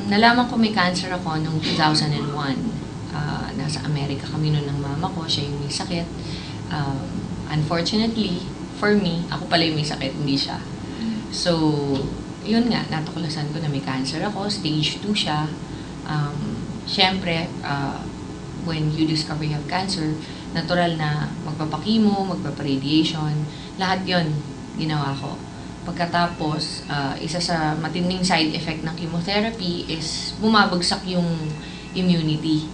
Nalaman ko may cancer ako noong 2001. Nasa Amerika kami noon ng mama ko, siya yung may sakit. Unfortunately, for me, ako pala yung may sakit, hindi siya. So, yun nga, natuklasan ko na may cancer ako, stage 2 siya. Siyempre, when you discover you have cancer, natural na magpapakimo, magpaparadiation, lahat yon ginawa ko. Pagkatapos, isa sa matinding side effect ng chemotherapy is bumabagsak yung immunity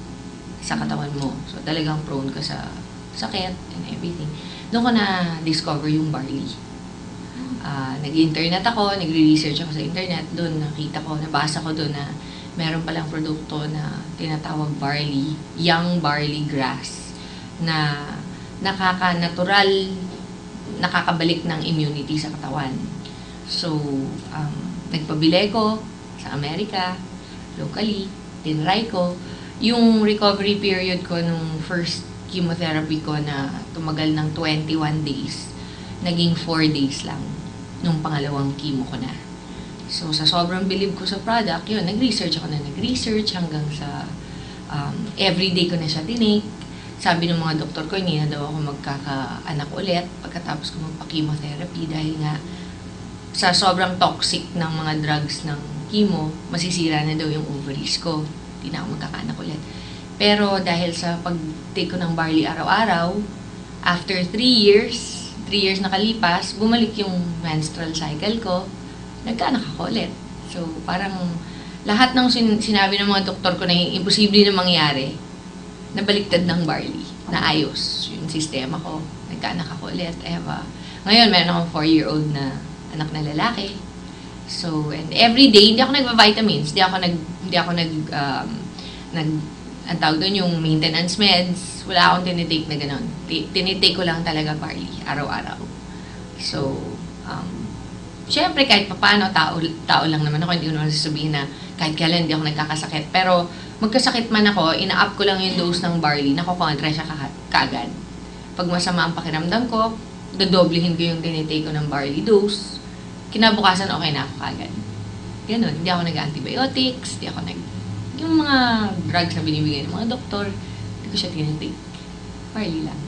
sa katawan mo. So, talagang prone ka sa sakit and everything. Doon ko na-discover yung barley. Nag-internet ako, nagre-research ako sa internet. Doon nakita ko, nabasa ko doon na meron palang produkto na tinatawag barley, young barley grass, na nakaka-natural, nakakabalik ng immunity sa katawan. So, nagpabili ko sa Amerika, locally, tinry ko. Yung recovery period ko nung first chemotherapy ko na tumagal ng 21 days, naging 4 days lang nung pangalawang chemo ko na. So, sa sobrang believe ko sa product, yun, nag-research hanggang sa everyday ko na siya tinake. Sabi ng mga doktor ko, hindi na daw ako magkakaanak ulit pagkatapos ko magpa-chemotherapy dahil nga sa sobrang toxic ng mga drugs ng chemo, masisira na daw yung ovaries ko. Hindi na ako magkakaanak ulit. Pero dahil sa pag-take ko ng barley araw-araw, after 3 years nakalipas, bumalik yung menstrual cycle ko, nagkaanak ako ulit. So, parang lahat ng sinabi ng mga doktor ko na imposible na mangyari, nabaliktad ng barley, naayos yung sistema ko, nagkaanak ako ulit. Ngayon, meron akong 4-year-old na anak na lalaki. So, and every day, hindi ako nagva-vitamins, hindi ako ang tawag doon yung maintenance meds, wala akong tinitake na gano'n. Tinitake ko lang talaga barley, araw-araw. So, syempre kahit paano, tao lang naman ako, hindi ko naman sasabihin na kahit kailan hindi ako nagkakasakit. Pero, magkasakit man ako, ina-up ko lang yung dose ng barley, nakukontra siya kaagad. Pag masama ang pakiramdam ko, dodoblihin ko yung tinitake ko ng barley dose, kinabukasan okay na ako kaagad. Ganun, hindi ako nag-antibiotics, yung mga drugs na binibigay ng mga doktor, hindi ko siya tinitake. Barley lang.